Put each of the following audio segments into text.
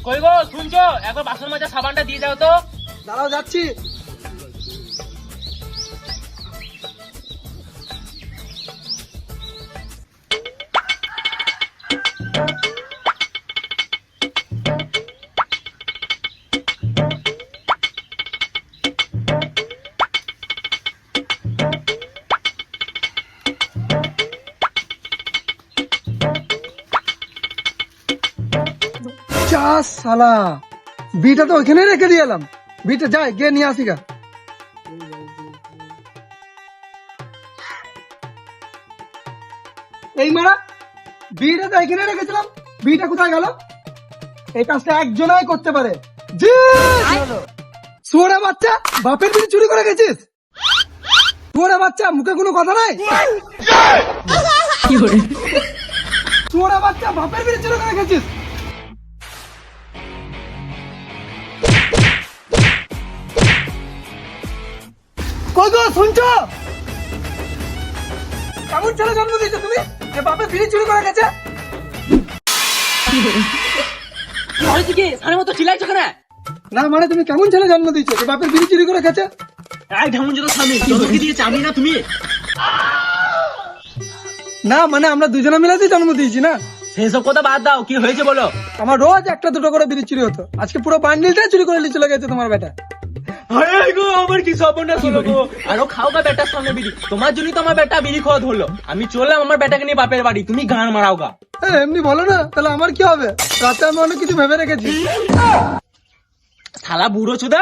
কই গো শুনছো, একবার বাসন মাজা সাবানটা দিয়ে যাও তো। দাঁড়াও, যাচ্ছি। শালা, বিটা তো ওইখানে রেখে দিয়ে এলাম। বিটা যাই গিয়ে নিয়ে আসি গা। এই মারা, বিটা তো এখানে রেখেছিলাম, বিটা কোথায় গেল? এই কাজটা একজনাই করতে পারে। জি শুয়োরে বাচ্চা, বাপের বিড়ি চুরি করে গেছিস? শুয়োরে বাচ্চা, মুখে কোনো কথা নাই? শুয়োরে বাচ্চা, বাপের বিড়ি চুরি করে গেছিস? কই গো শুনছো? কেমন ছেলে জন্ম দিয়েছো তুমি, যে বাপের বিড়ি চুরি করে গেছে? মতো চিল্লাইছো কেন? না মানে তুমি কেমন ছেলে জন্ম দিয়েছো যে বাপের বিড়ি চুরি করে গেছে? ঢেমন যত স্বামী কি দিয়েছে আমি না তুমি? না মানে আমরা দুজনে মিলে জন্ম দিয়েছি না। সেসব কথা বাদ দাও, কি হয়েছে বলো। আমার রোজ একটা দুটো করে বিড়ি চুরি হতো, আজকে পুরো বান্ডিলটা চুরি করে নিয়ে চলে গেছে তোমার বেটা। আমার কি সর্বনাশ হলো গো। আরো খাও গা বেটার সঙ্গে বিড়ি, তোমার জন্যই তো আমার বেটা বিড়ি খাওয়া ধরলো। আমি চললাম আমার বেটাকে নিয়ে বাপের বাড়ি, তুমি গান মারাও গা। এমনি বলো না, তাহলে আমার কি হবে? রাতে আমি অনেক কিছু ভেবে রেখেছি। শালা বুড়ো চোদা।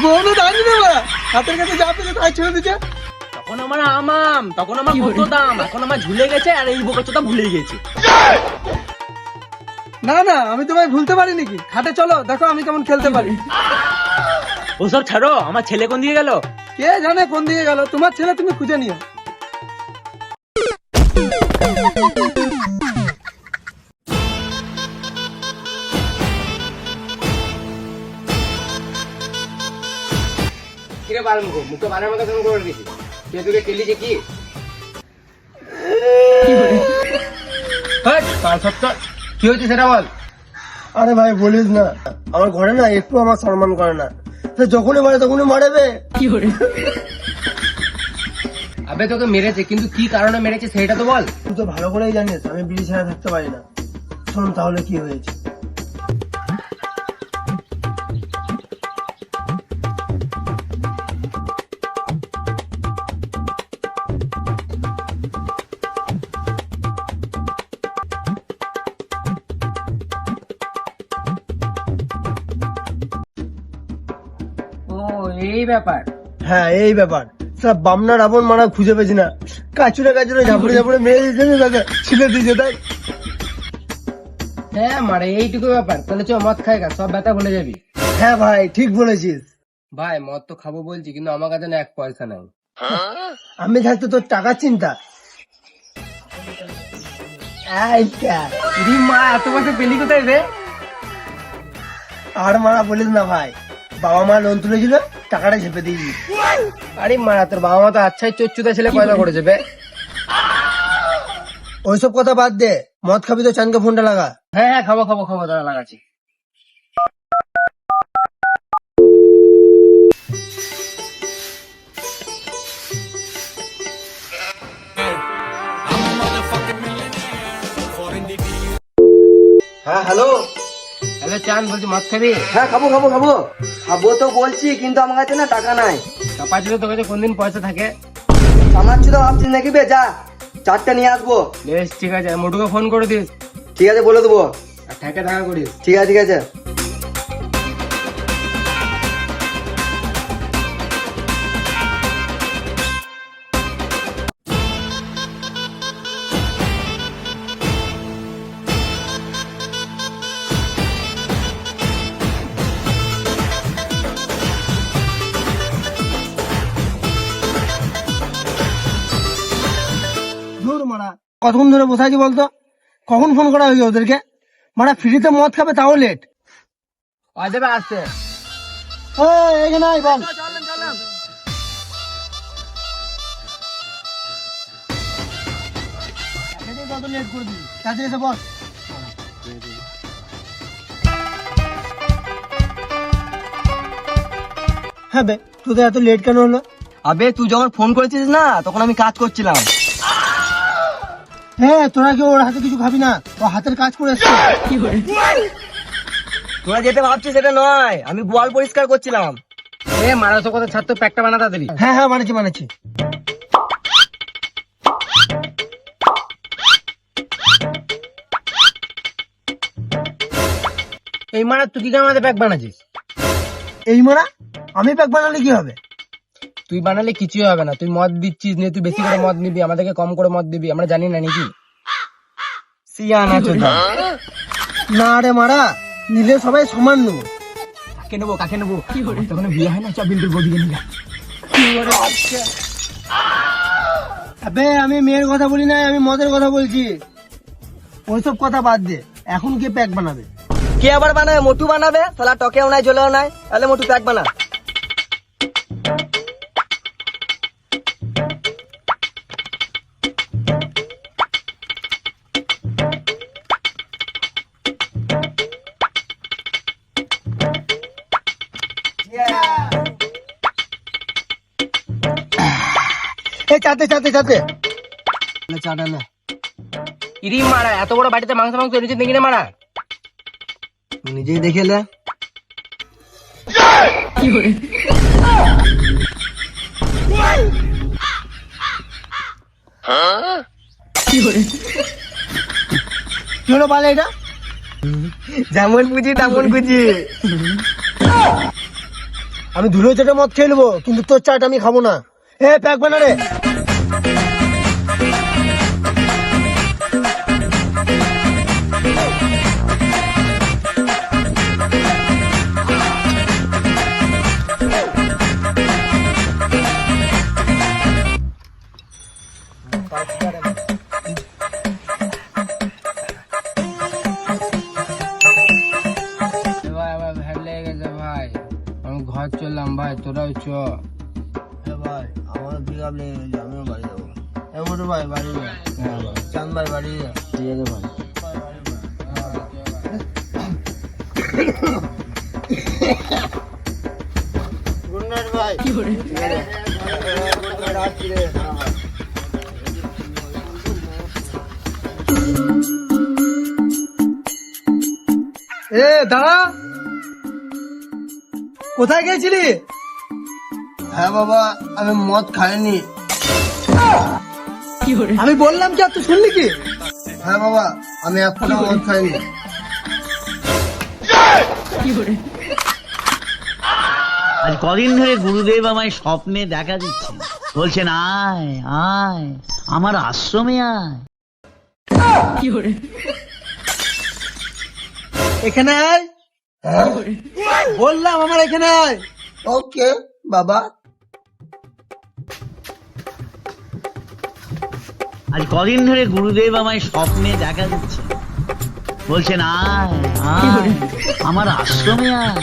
বউনো দাঁড়িয়ে না বাড়া, হাতের কাছে যা পেলে তাই ছেড়ে দিচ্ছে। তখন আমার আমাম, তখন আমার কত দাম, এখন আমার ঝুলে গেছে আর এই বোকা চোদা ভুলে গেছে। না না, আমি তোমায় ভুলতে পারি নাকি? খাটে চলো, দেখো আমি কেমন খেলতে পারি। ওসব ছাড়ো, আমার ছেলে কোন দিয়ে গেল? কে জানে কোন দিকে গেল, তোমার ছেলে তুমি খুঁজে নিও। কিরে বাল মুখো, মুখে বালের মতো কেন করে রেখেছি? তুই তোকে কেলিছে কি? কি হয়েছে সেটা বল। আরে ভাই বলিস না, আমার ঘরে না একটু আমার সম্মান করে না, যখনই মারে তখনই মারেবে। আবে তোকে মেরেছে, কিন্তু কি কারণে মেরেছে সেটা তো বল। তুই তো ভালো করেই জানিস আমি বিড়ি ছাড়া থাকতে পারি না। শোন তাহলে কি হয়েছে। এই ব্যাপার। হ্যাঁ এই ব্যাপার। সব বামনা রাবণ মারা খুঁজে পেয়েছি না, কাচুরে কাচুরে ঝাপড়ে ঝাপড়ে মেরে দিয়েছে, তাকে ছিলে দিয়েছে তাই। হ্যাঁ মারে এইটুকু ব্যাপার, তাহলে চো মদ খাই গা, সব ব্যথা ভুলে যাবি। হ্যাঁ ভাই ঠিক বলেছিস। ভাই মদ তো খাবো বলছি, কিন্তু আমার কাছে না এক পয়সা নাই। আমি থাকতে তোর টাকার চিন্তা। মা এত পয়সা পেলি কোথায় রে? আর মারা বলিস না ভাই, বাবা মা লোন তুলেছিল, টাকাটা ঝেপে দিয়েছি। আরে মারা, তোর বাবা মা তো আচ্ছাই চোচ্চুদা ছেলে পয়দা করেছে বে। ওইসব কথা বাদ দে, মদ খাবি তো চানকে ফোনটা লাগা। হ্যাঁ হ্যাঁ খাবো খাবো খাবো, দাঁড়া লাগাচ্ছি। হ্যাঁ হ্যালো। হ্যালো চান, বলছি মদ খাবি? হ্যাঁ খাবো খাবো খাবো খাবো তো বলছি, কিন্তু আমার কাছে না টাকা নাই। চাপা ছিল তোর কাছে কোনদিন পয়সা থাকে? কামাচ্ছি তো ভাবছিস নাকি বে, যা চারটা নিয়ে আসবো। বেশ ঠিক আছে, মোটুকে ফোন করে দিস। ঠিক আছে বলে দেবো। আর ঠেকে দেখা করিস। ঠিক আছে ঠিক আছে। কতক্ষণ ধরে বসে আছি বলতো, কখন ফোন করা হয়েছে ওদেরকে? মানে ফ্রিতে মদ খাবে তাও লেট। দেবে আসতে। এখানে আয় বল। লেট করে দিবি, তাড়াতাড়ি এসে বল। হ্যাঁ বে, তোদের এত লেট কেন হলো? আবে তুই যখন ফোন করেছিস না তখন আমি কাজ করছিলাম। হ্যাঁ, তোরা কি ওর হাতে কিছু খাবি না? ও হাতের কাজ করে এসছে। তোরা যেটা ভাবছিস সেটা নয়, আমি বোয়াল পরিষ্কার করছিলাম। মারাতো কথা ছাড় তো, প্যাকটা বানা তাড়াতাড়ি। হ্যাঁ হ্যাঁ, মানেছি। এই মারা তুই কি আমাদের প্যাক বানাচ্ছিস? এই মারা, আমি প্যাক বানালে কি হবে? তুই বানালে কিছুই হবে না। তুই মদ দিচ্ছিস, নিয়ে তুই বেশি করে মদ নিবি, আমাদেরকে কম করে মদ দিবি, আমরা জানি না নাকি? সিয়ানা চোদা। না রে মারা, নিলে সবাই সমান নেবো। কাকে নেবো? তখন বিয়ে হয় না, সব বিল্ডুর বদিকে নিয়ে। আবে আমি মেয়ের কথা বলি না, আমি মদের কথা বলছি। ওইসব কথা বাদ দে, এখন কে প্যাক বানাবে? কে আবার বানাবে? মোটু বানাবে, শালা টকেও নাই জ্বলেও নাই। তাহলে মোটু প্যাক বানা। এই চাতে চাটা না। ইরি মারা, এত বড় বাড়িতে মাংস এনেছিস দেখি না মারা? নিজেই দেখে লে। কি হলো বলে এটা? যেমন বুঝি তেমন বুঝি। আমি ধুলো চেটে মদ খেয়ে নেবো, কিন্তু তোর চাটা আমি খাবো না। এ প্যাক বানা রে। ভাই আমি ঘর চললাম ভাই, তোরাও চ। ভাই আমার পিকআপ লেগে গেছে, আমিও বাড়ি যাবো। মোটু ভাই বাড়ি যা, চাঁদ ভাই বাড়ি যা। ঠিক আছে ভাই। গুড নাইট ভাই। এ দাঁড়া, কোথায় গেছিলি? হ্যাঁ বাবা, আমি মদ খাইনি। আমি বললাম কি, আর তুই শুনলি কি? হ্যাঁ বাবা, আমি এক ফোঁটা মদ খাইনি। আজ কদিন ধরে গুরুদেব আমায় স্বপ্নে দেখা দিচ্ছে, বলছেন আয় আয় আমার আশ্রমে আয়। এখানে আয়। বললাম আমার এখানে আয়। ওকে বাবা। আজ কদিন ধরে গুরুদেব আমায় স্বপ্নে দেখা দিচ্ছে, বলছেন আয় আয় আমার আশ্রমে আয়।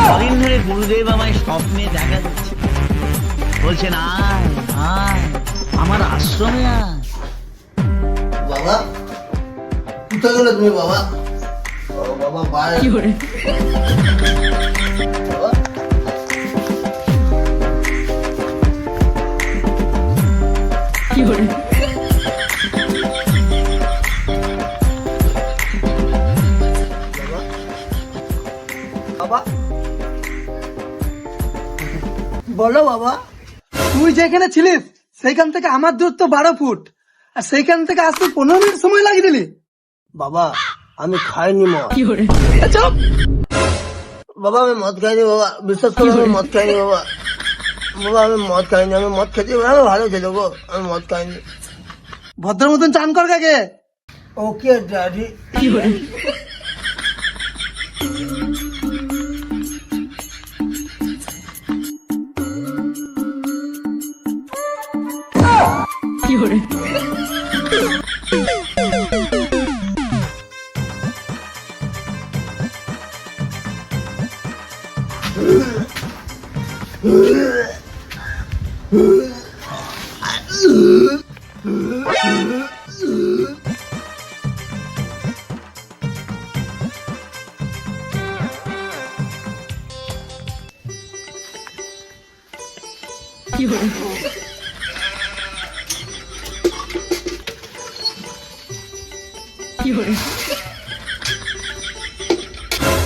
কদিন ধরে গুরুদেব আমায় স্বপ্নে দেখা দিচ্ছে, বলছেন আয় আয় আমার আশ্রমে আয়। বাবা কোথায় গেলে তুমি বাবা? বাবা বাইরে। বাবা বাবা বলো বাবা। তুই যেখানে ছিলিস সেইখান থেকে আমার দূরত্ব 12 ফুট, আর সেইখান থেকে আসতে 15 মিনিট সময় লাগিয়ে দিলি। বাবা আমি খাইনি মদ। চুপ। বাবা আমি মদ খাইনি বাবা, বিশ্বাস করো আমি মদ খাইনি বাবা। বাবা আমি মদ খাইনি, আমি মদ খেতে আমি ভালো ছিল গো, আমি মদ খাইনি। ভদ্র মতন চান কর কাকে। ওকে ড্যাডি।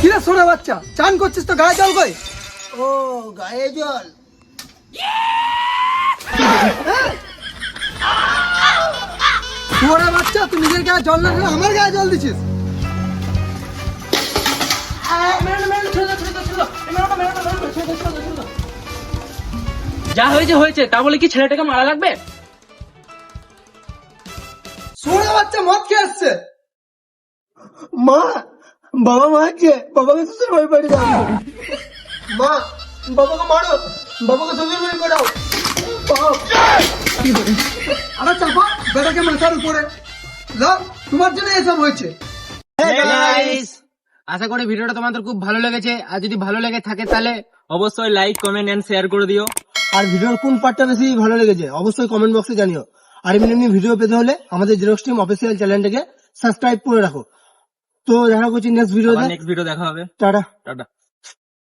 কিরে সোনা বাচ্চা, চান করছিস তো গায়ে জল কই? ও গায়ে জল। সোনা বাচ্চা, তুই নিজের গায়ে জল না ঢেলে আমার গায়ে জল দিছিস। যা হয়েছে হয়েছে, তা বলে কি ছেলেটাকে মারা লাগবে? সোনা বাচ্চা মদ খেয়ে আসছে। মা, বাবা মারছে, বাবাকে শ্বশুর বাড়ি পাঠিয়ে দাও। মা, বাবাকে মারো, বাবাকে শ্বশুর বাড়ি পাঠাও। বাপ। আরে চাপা বেটাকে মাথার উপরে। লাভ, তোমার জন্য এসব হয়েছে। আশা করি ভিডিওটা তোমাদের খুব ভালো লেগেছে, আর যদি ভালো লেগে থাকে তাহলে অবশ্যই লাইক, কমেন্ট এন্ড শেয়ার করে দিও। আর ভিডিওর কোন পার্টটা বেশি ভালো লেগেছে অবশ্যই কমেন্ট বক্সে জানিও। আর এমনি এমনি ভিডিও পেতে হলে আমাদের জেরক্স টিম অফিসিয়াল চ্যানেলটাকে সাবস্ক্রাইব করে রাখো। তো দেখা করছি নেক্সট ভিডিওতে। নেক্সট ভিডিও দেখা হবে। টাটা। টাটা।